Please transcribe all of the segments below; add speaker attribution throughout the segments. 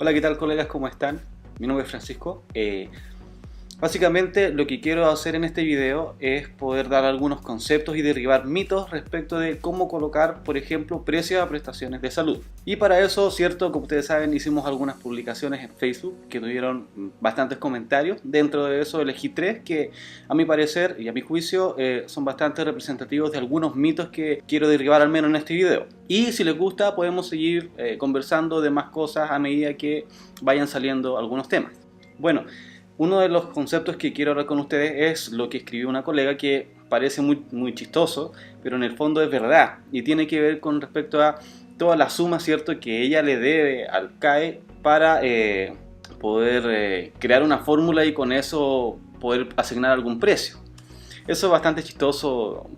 Speaker 1: Hola, ¿qué tal colegas? ¿Cómo están? Mi nombre es Francisco. Básicamente lo que quiero hacer en este video es poder dar algunos conceptos y derribar mitos respecto de cómo colocar, por ejemplo, precios a prestaciones de salud. Y para eso, cierto, como ustedes saben, hicimos algunas publicaciones en Facebook que tuvieron bastantes comentarios. Dentro de eso elegí 3 que a mi parecer y a mi juicio son bastante representativos de algunos mitos que quiero derribar al menos en este video. Y si les gusta podemos seguir conversando de más cosas a medida que vayan saliendo algunos temas. Bueno, uno de los conceptos que quiero hablar con ustedes es lo que escribió una colega que parece muy chistoso, pero en el fondo es verdad y tiene que ver con respecto a toda la suma, ¿cierto?, que ella le debe al CAE para poder crear una fórmula y con eso poder asignar algún precio. Eso es bastante chistoso,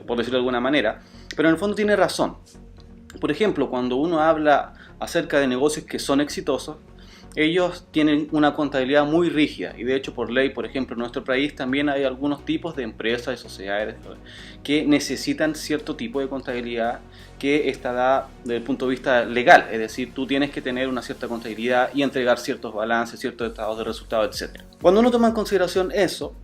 Speaker 1: por decirlo de alguna manera, pero en el fondo tiene razón. Por ejemplo, cuando uno habla acerca de negocios que son exitosos, ellos tienen una contabilidad muy rígida y de hecho por ley, por ejemplo, en nuestro país también hay algunos tipos de empresas y sociedades que necesitan cierto tipo de contabilidad que está dada desde el punto de vista legal, es decir, tú tienes que tener una cierta contabilidad y entregar ciertos balances, ciertos estados de resultados, etc. Cuando uno toma en consideración eso,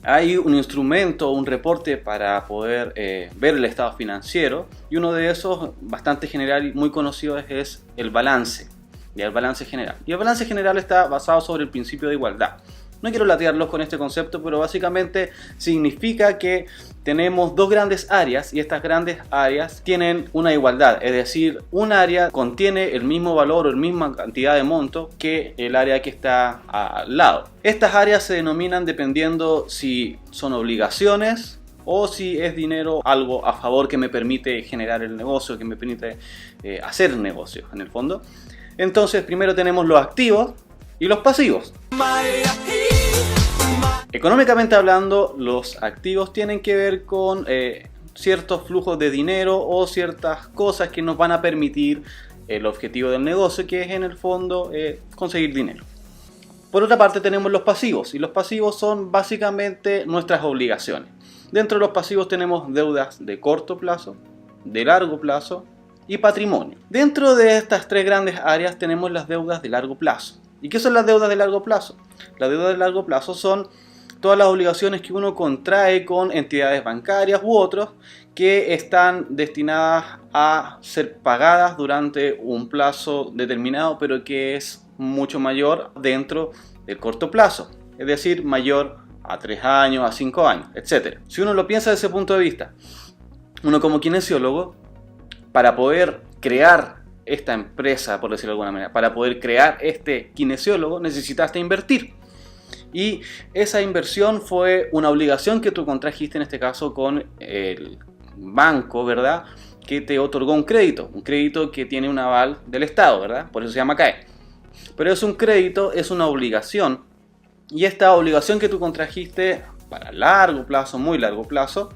Speaker 1: hay un instrumento, un reporte para poder ver el estado financiero y uno de esos, bastante general y muy conocido, es el balance. Y el balance general. Y el balance general está basado sobre el principio de igualdad. No quiero latearlos con este concepto, pero básicamente significa que tenemos dos grandes áreas y estas grandes áreas tienen una igualdad. Es decir, un área contiene el mismo valor o la misma cantidad de monto que el área que está al lado. Estas áreas se denominan dependiendo si son obligaciones o si es dinero, algo a favor que me permite generar el negocio, que me permite hacer negocios en el fondo. Entonces primero tenemos los activos y los pasivos. Económicamente hablando, los activos tienen que ver con ciertos flujos de dinero o ciertas cosas que nos van a permitir el objetivo del negocio, que es en el fondo conseguir dinero. Por otra parte tenemos los pasivos y los pasivos son básicamente nuestras obligaciones. Dentro de los pasivos tenemos deudas de corto plazo, de largo plazo y patrimonio. Dentro de estas 3 grandes áreas tenemos las deudas de largo plazo. ¿Y qué son las deudas de largo plazo? Las deudas de largo plazo son todas las obligaciones que uno contrae con entidades bancarias u otros que están destinadas a ser pagadas durante un plazo determinado, pero que es mucho mayor dentro del corto plazo, es decir, mayor a 3 años, a 5 años, etc. Si uno lo piensa desde ese punto de vista, uno como kinesiólogo, para poder crear esta empresa, por decirlo de alguna manera, para poder crear este kinesiólogo, necesitaste invertir. Y esa inversión fue una obligación que tú contrajiste en este caso con el banco, ¿verdad?, que te otorgó un crédito que tiene un aval del Estado, ¿verdad? Por eso se llama CAE. Pero es un crédito, es una obligación, y esta obligación que tú contrajiste para largo plazo, muy largo plazo,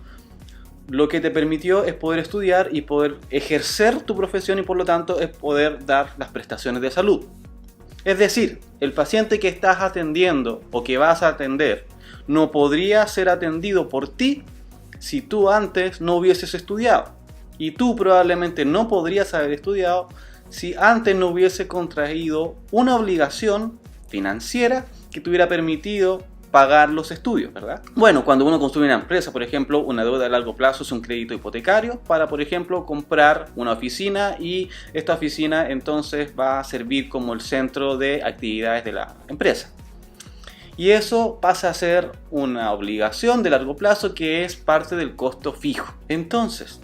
Speaker 1: lo que te permitió es poder estudiar y poder ejercer tu profesión y por lo tanto es poder dar las prestaciones de salud. Es decir, el paciente que estás atendiendo o que vas a atender no podría ser atendido por ti si tú antes no hubieses estudiado. Y tú probablemente no podrías haber estudiado si antes no hubiese contraído una obligación financiera que te hubiera permitido pagar los estudios, ¿verdad? Bueno, cuando uno construye una empresa, por ejemplo, una deuda de largo plazo es un crédito hipotecario para, por ejemplo, comprar una oficina y esta oficina entonces va a servir como el centro de actividades de la empresa. Y eso pasa a ser una obligación de largo plazo que es parte del costo fijo. Entonces,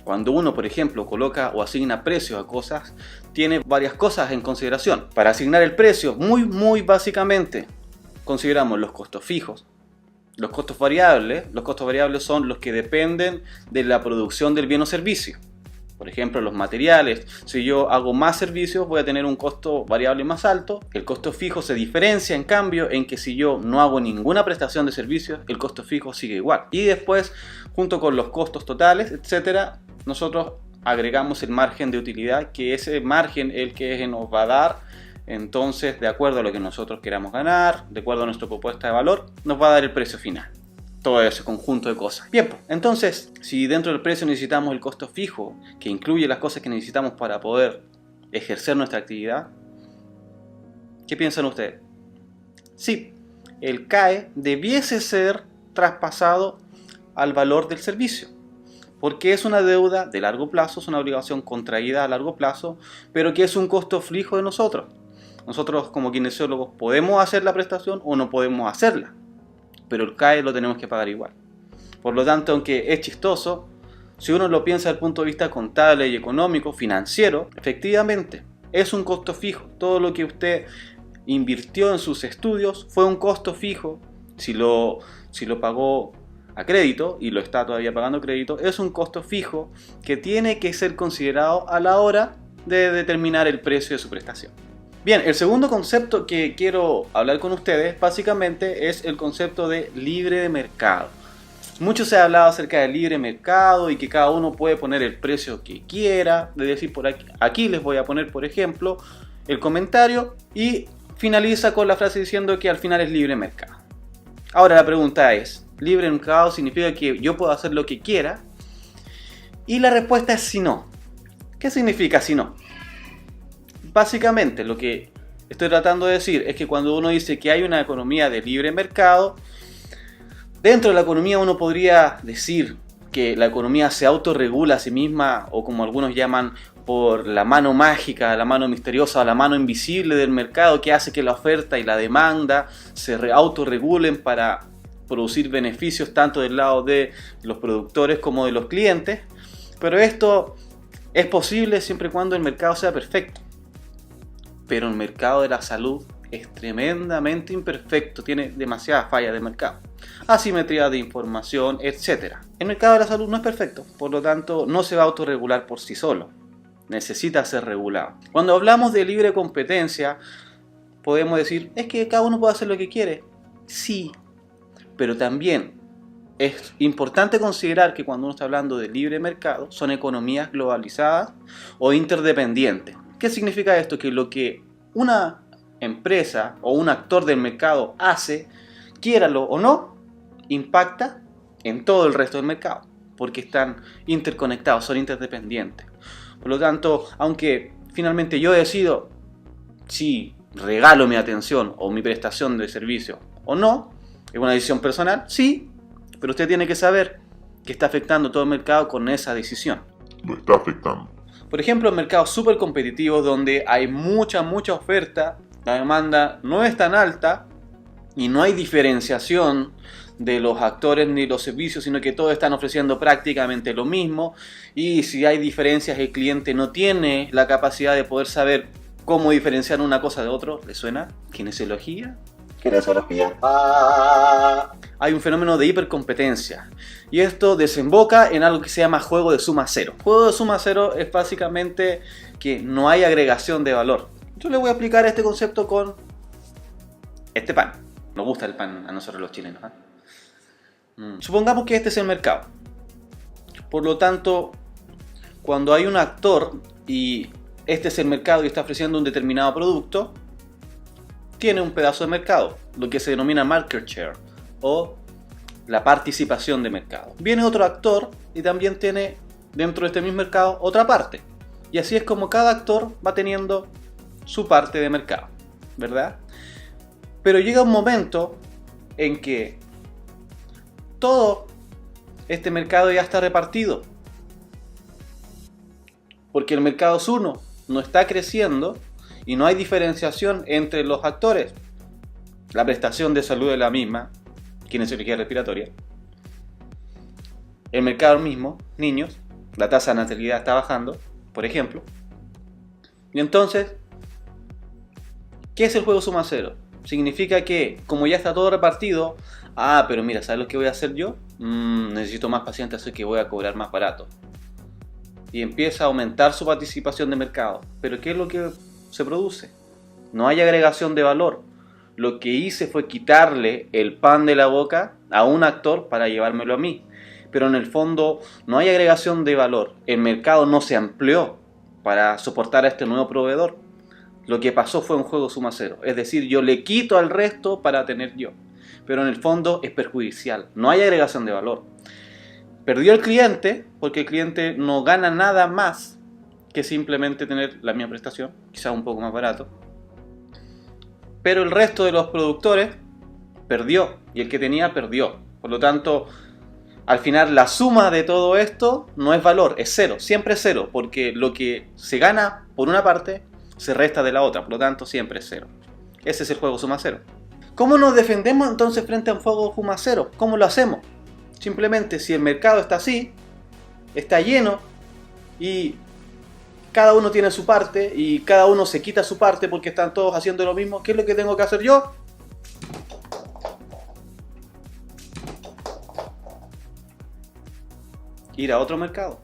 Speaker 1: cuando uno, por ejemplo, coloca o asigna precios a cosas, tiene varias cosas en consideración. Para asignar el precio, muy básicamente, consideramos los costos fijos, los costos variables. Los costos variables son los que dependen de la producción del bien o servicio. Por ejemplo, los materiales. Si yo hago más servicios, voy a tener un costo variable más alto. El costo fijo se diferencia, en cambio, en que si yo no hago ninguna prestación de servicios, el costo fijo sigue igual. Y después, junto con los costos totales, etcétera, nosotros agregamos el margen de utilidad, que ese margen es el que nos va a dar. Entonces, de acuerdo a lo que nosotros queramos ganar, de acuerdo a nuestra propuesta de valor, nos va a dar el precio final. Todo ese conjunto de cosas. Bien, entonces, si dentro del precio necesitamos el costo fijo, que incluye las cosas que necesitamos para poder ejercer nuestra actividad, ¿Qué piensan ustedes? Sí, el CAE debiese ser traspasado al valor del servicio, porque es una deuda de largo plazo, es una obligación contraída a largo plazo, pero que es un costo fijo de nosotros. Nosotros como kinesiólogos podemos hacer la prestación o no podemos hacerla, pero el CAE lo tenemos que pagar igual. Por lo tanto, aunque es chistoso, si uno lo piensa desde el punto de vista contable y económico, financiero, efectivamente es un costo fijo. Todo lo que usted invirtió en sus estudios fue un costo fijo. Si lo pagó a crédito y lo está todavía pagando a crédito, es un costo fijo que tiene que ser considerado a la hora de determinar el precio de su prestación. Bien, el segundo concepto que quiero hablar con ustedes básicamente es el concepto de libre de mercado. Mucho se ha hablado acerca del libre mercado y que cada uno puede poner el precio que quiera. De decir, por aquí les voy a poner, por ejemplo, el comentario y finaliza con la frase diciendo que al final es libre mercado. Ahora la pregunta es, ¿libre mercado significa que yo puedo hacer lo que quiera? Y la respuesta es si no. ¿Qué significa si no? Básicamente lo que estoy tratando de decir es que cuando uno dice que hay una economía de libre mercado, dentro de la economía uno podría decir que la economía se autorregula a sí misma, o como algunos llaman, por la mano mágica, la mano misteriosa, la mano invisible del mercado que hace que la oferta y la demanda se autorregulen para producir beneficios tanto del lado de los productores como de los clientes. Pero esto es posible siempre y cuando el mercado sea perfecto. Pero el mercado de la salud es tremendamente imperfecto, tiene demasiadas fallas de mercado, asimetría de información, etc. El mercado de la salud no es perfecto, por lo tanto no se va a autorregular por sí solo, necesita ser regulado. Cuando hablamos de libre competencia, podemos decir, es que cada uno puede hacer lo que quiere. Sí, pero también es importante considerar que cuando uno está hablando de libre mercado, son economías globalizadas o interdependientes. ¿Qué significa esto? Que lo que una empresa o un actor del mercado hace, quiéralo o no, impacta en todo el resto del mercado, porque están interconectados, son interdependientes. Por lo tanto, aunque finalmente yo decido si regalo mi atención o mi prestación de servicio o no, es una decisión personal, sí, pero usted tiene que saber que está afectando todo el mercado con esa decisión.
Speaker 2: Lo está afectando.
Speaker 1: Por ejemplo, en mercados súper competitivos donde hay mucha oferta, la demanda no es tan alta y no hay diferenciación de los actores ni los servicios, sino que todos están ofreciendo prácticamente lo mismo, y si hay diferencias el cliente no tiene la capacidad de poder saber cómo diferenciar una cosa de otra. ¿Le suena? ¿Kinesiología?
Speaker 3: Kinesiología.
Speaker 1: Hay un fenómeno de hipercompetencia y esto desemboca en algo que se llama juego de suma cero. Juego de suma cero es básicamente que no hay agregación de valor. Yo le voy a explicar este concepto con este pan. Nos gusta el pan a nosotros los chilenos, ¿eh? Supongamos que este es el mercado. Por lo tanto, cuando hay un actor y este es el mercado y está ofreciendo un determinado producto, tiene un pedazo de mercado, lo que se denomina market share o la participación de mercado. Viene otro actor y también tiene dentro de este mismo mercado otra parte. Y así es como cada actor va teniendo su parte de mercado, ¿verdad? Pero llega un momento en que todo este mercado ya está repartido. Porque el mercado es uno, no está creciendo y no hay diferenciación entre los actores. La prestación de salud es la misma, kinesiología respiratoria. El mercado mismo, niños, la tasa de natalidad está bajando, por ejemplo. Y entonces, ¿qué es el juego suma cero? Significa que, como ya está todo repartido, pero mira, ¿sabes lo que voy a hacer yo? Necesito más pacientes, así que voy a cobrar más barato. Y empieza a aumentar su participación de mercado. Pero ¿qué es lo que se produce? No hay agregación de valor. Lo que hice fue quitarle el pan de la boca a un actor para llevármelo a mí. Pero en el fondo no hay agregación de valor. El mercado no se amplió para soportar a este nuevo proveedor. Lo que pasó fue un juego suma cero. Es decir, yo le quito al resto para tener yo. Pero en el fondo es perjudicial. No hay agregación de valor. Perdió el cliente porque el cliente no gana nada más que simplemente tener la misma prestación, quizás un poco más barato. pero el resto de los productores perdió, y el que tenía perdió. Por lo tanto, al final la suma de todo esto no es valor, es cero, siempre es cero, porque lo que se gana por una parte se resta de la otra, por lo tanto siempre es cero. Ese es el juego suma cero. ¿Cómo nos defendemos entonces frente a un juego suma cero? ¿Cómo lo hacemos? Simplemente, si el mercado está así, está lleno, y cada uno tiene su parte, y cada uno se quita su parte porque están todos haciendo lo mismo, ¿qué es lo que tengo que hacer yo? Ir a otro mercado,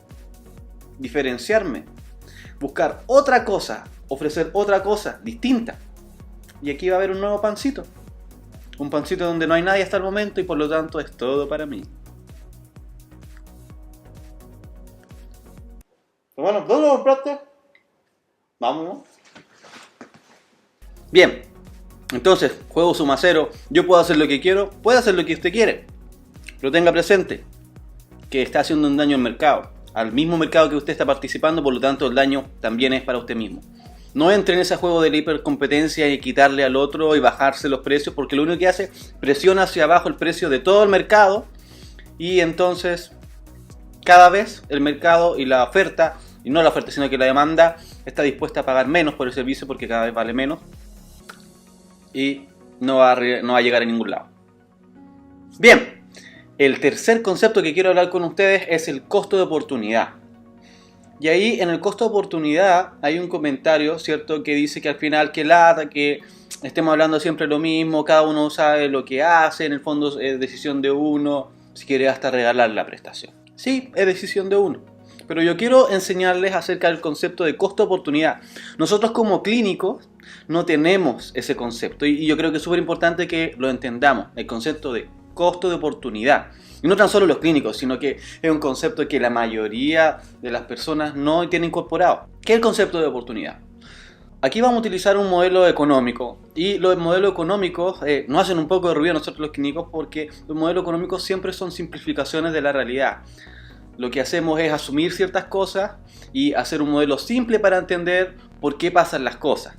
Speaker 1: diferenciarme, buscar otra cosa, ofrecer otra cosa distinta. Y aquí va a haber un nuevo pancito. Un pancito donde no hay nadie hasta el momento y por lo tanto es todo para mí. Bueno, ¿dónde lo compraste? Vamos. Bien, entonces, juego suma cero. Yo puedo hacer lo que quiero, puede hacer lo que usted quiere. Pero tenga presente que está haciendo un daño al mercado, al mismo mercado que usted está participando, por lo tanto el daño también es para usted mismo. No entre en ese juego de la hipercompetencia y quitarle al otro y bajarse los precios, porque lo único que hace presiona hacia abajo el precio de todo el mercado, y entonces cada vez el mercado y la oferta, y no la oferta sino que la demanda, está dispuesta a pagar menos por el servicio porque cada vez vale menos y no va a llegar a ningún lado. Bien, el tercer concepto que quiero hablar con ustedes es el costo de oportunidad. Y ahí en el costo de oportunidad hay un comentario, ¿cierto?, que dice que al final que lata, que estemos hablando siempre lo mismo, cada uno sabe lo que hace, en el fondo es decisión de uno, si quiere hasta regalar la prestación. Sí, es decisión de uno. Pero yo quiero enseñarles acerca del concepto de costo de oportunidad. Nosotros como clínicos no tenemos ese concepto y yo creo que es súper importante que lo entendamos, el concepto de costo de oportunidad. Y no tan solo los clínicos, sino que es un concepto que la mayoría de las personas no tiene incorporado. ¿Qué es el concepto de oportunidad? Aquí vamos a utilizar un modelo económico y los modelos económicos nos hacen un poco de ruido a nosotros los clínicos porque los modelos económicos siempre son simplificaciones de la realidad. Lo que hacemos es asumir ciertas cosas y hacer un modelo simple para entender por qué pasan las cosas.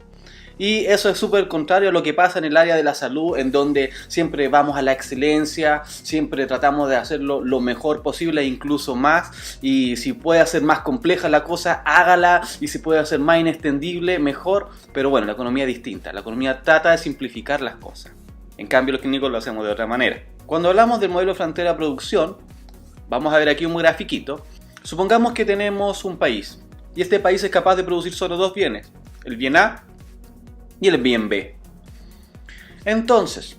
Speaker 1: Y eso es súper contrario a lo que pasa en el área de la salud, en donde siempre vamos a la excelencia, siempre tratamos de hacerlo lo mejor posible e incluso más. Y si puede hacer más compleja la cosa, hágala. Y si puede hacer más inextendible, mejor. Pero bueno, la economía es distinta. La economía trata de simplificar las cosas. En cambio, los clínicos lo hacemos de otra manera. Cuando hablamos del modelo de frontera de producción, vamos a ver aquí un grafiquito. Supongamos que tenemos un país. Y este país es capaz de producir solo dos bienes. El bien A y el bien B. Entonces,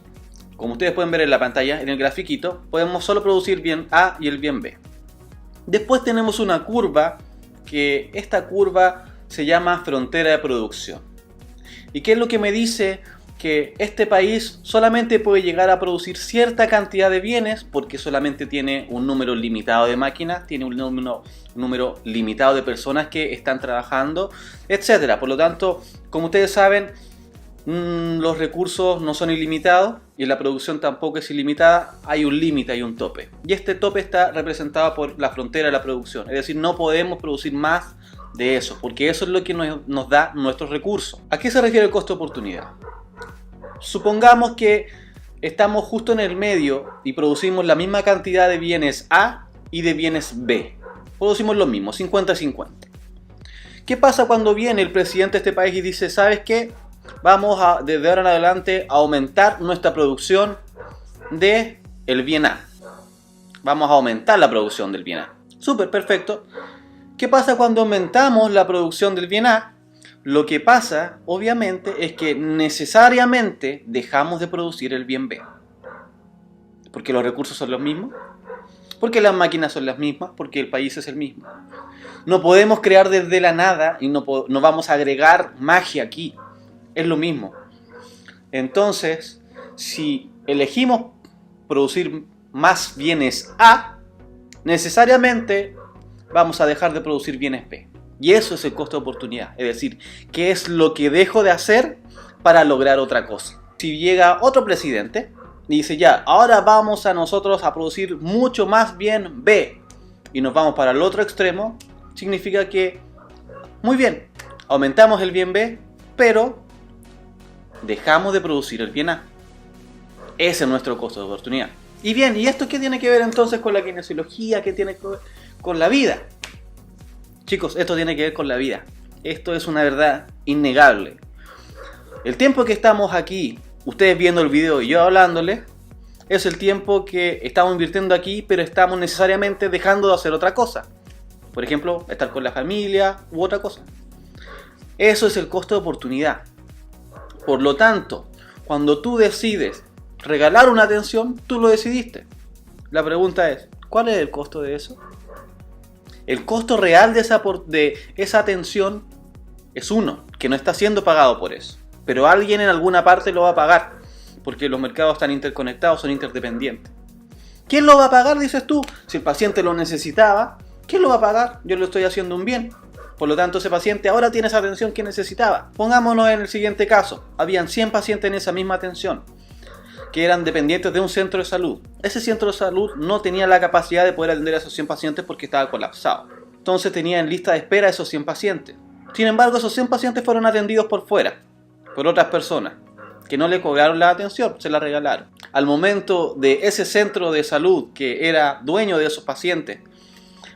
Speaker 1: como ustedes pueden ver en la pantalla, en el grafiquito, podemos solo producir bien A y el bien B. Después tenemos una curva, que esta curva se llama frontera de producción. ¿Y qué es lo que me dice? Que este país solamente puede llegar a producir cierta cantidad de bienes porque solamente tiene un número limitado de máquinas, tiene un número limitado de personas que están trabajando, etc. Por lo tanto, como ustedes saben, los recursos no son ilimitados y la producción tampoco es ilimitada, hay un límite, hay un tope. Y este tope está representado por la frontera de la producción, es decir, no podemos producir más de eso, porque eso es lo que nos da nuestros recursos. ¿A qué se refiere el costo de oportunidad? Supongamos que estamos justo en el medio y producimos la misma cantidad de bienes A y de bienes B. Producimos lo mismo, 50-50. ¿Qué pasa cuando viene el presidente de este país y dice, ¿sabes qué? Vamos a, desde ahora en adelante, a aumentar nuestra producción del bien A. Vamos a aumentar la producción del bien A. Súper, perfecto. ¿Qué pasa cuando aumentamos la producción del bien A? Lo que pasa, obviamente, es que necesariamente dejamos de producir el bien B. Porque los recursos son los mismos, porque las máquinas son las mismas, porque el país es el mismo. No podemos crear desde la nada y no vamos a agregar magia aquí. Es lo mismo. Entonces, si elegimos producir más bienes A, necesariamente vamos a dejar de producir bienes B. Y eso es el costo de oportunidad, es decir, ¿qué es lo que dejo de hacer para lograr otra cosa? Si llega otro presidente y dice ya, ahora vamos a nosotros a producir mucho más bien B y nos vamos para el otro extremo, significa que, muy bien, aumentamos el bien B, pero dejamos de producir el bien A. Ese es nuestro costo de oportunidad. Y bien, ¿y esto qué tiene que ver entonces con la kinesiología? ¿Qué tiene que ver con la vida? Chicos, esto tiene que ver con la vida. Esto es una verdad innegable. El tiempo que estamos aquí, ustedes viendo el video y yo hablándoles, es el tiempo que estamos invirtiendo aquí, pero estamos necesariamente dejando de hacer otra cosa. Por ejemplo, estar con la familia u otra cosa. Eso es el costo de oportunidad. Por lo tanto, cuando tú decides regalar una atención, tú lo decidiste. La pregunta es, ¿cuál es el costo de eso? El costo real de esa atención es uno, que no está siendo pagado por eso. Pero alguien en alguna parte lo va a pagar, porque los mercados están interconectados, son interdependientes. ¿Quién lo va a pagar, dices tú? Si el paciente lo necesitaba, ¿quién lo va a pagar? Yo le estoy haciendo un bien. Por lo tanto, ese paciente ahora tiene esa atención que necesitaba. Pongámonos en el siguiente caso. Habían 100 pacientes en esa misma atención, que eran dependientes de un centro de salud. Ese centro de salud no tenía la capacidad de poder atender a esos 100 pacientes porque estaba colapsado. Entonces tenía en lista de espera a esos 100 pacientes. Sin embargo, esos 100 pacientes fueron atendidos por fuera, por otras personas, que no le cobraron la atención, se la regalaron. Al momento de ese centro de salud que era dueño de esos pacientes,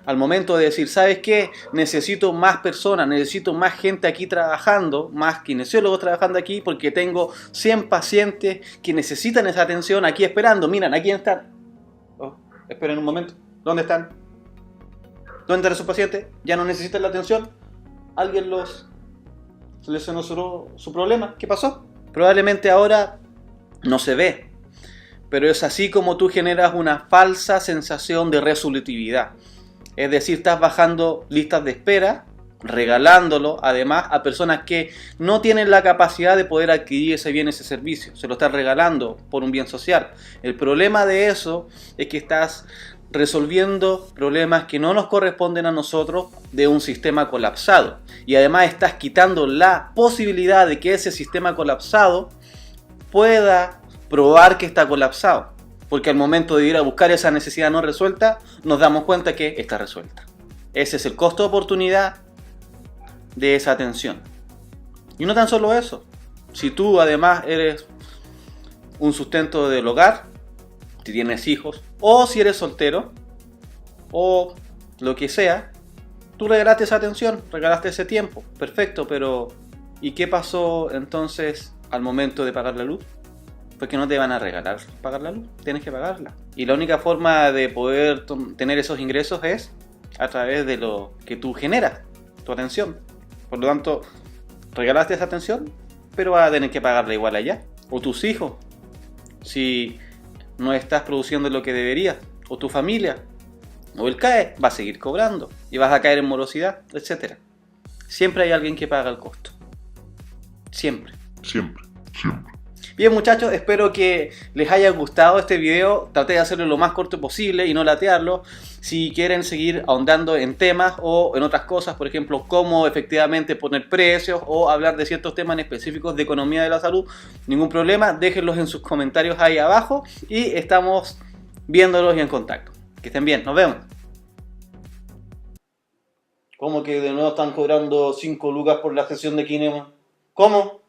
Speaker 1: al momento de decir, ¿sabes qué? Necesito más personas, necesito más gente aquí trabajando, más kinesiólogos trabajando aquí, porque tengo 100 pacientes que necesitan esa atención aquí esperando. Miren, aquí están. Oh, esperen un momento. ¿Dónde están? ¿Dónde están esos pacientes? ¿Ya no necesitan la atención? ¿Alguien les solucionó su problema? ¿Qué pasó? Probablemente ahora no se ve, pero es así como tú generas una falsa sensación de resolutividad. Es decir, estás bajando listas de espera, regalándolo además a personas que no tienen la capacidad de poder adquirir ese bien, ese servicio. Se lo estás regalando por un bien social. El problema de eso es que estás resolviendo problemas que no nos corresponden a nosotros de un sistema colapsado. Y además estás quitando la posibilidad de que ese sistema colapsado pueda probar que está colapsado. Porque al momento de ir a buscar esa necesidad no resuelta, nos damos cuenta que está resuelta. Ese es el costo de oportunidad de esa atención. Y no tan solo eso. Si tú además eres un sustento del hogar, si tienes hijos, o si eres soltero, o lo que sea, tú regalaste esa atención, regalaste ese tiempo. Perfecto, pero ¿y qué pasó entonces al momento de pagar la luz? Porque no te van a regalar pagar la luz, tienes que pagarla. Y la única forma de poder tener esos ingresos es a través de lo que tú generas, tu atención. Por lo tanto, regalaste esa atención, pero vas a tener que pagarla igual allá. O tus hijos, si no estás produciendo lo que deberías. O tu familia, o el CAE, va a seguir cobrando. Y vas a caer en morosidad, etc. Siempre hay alguien que paga el costo. Siempre.
Speaker 2: Siempre.
Speaker 1: Bien muchachos, espero que les haya gustado este video. Traté de hacerlo lo más corto posible y no latearlo. Si quieren seguir ahondando en temas o en otras cosas, por ejemplo, cómo efectivamente poner precios o hablar de ciertos temas en específicos de economía de la salud, ningún problema, déjenlos en sus comentarios ahí abajo y estamos viéndolos y en contacto. Que estén bien, nos vemos. ¿Cómo que de nuevo están cobrando 5 lucas por la sesión de kinemo? ¿Cómo?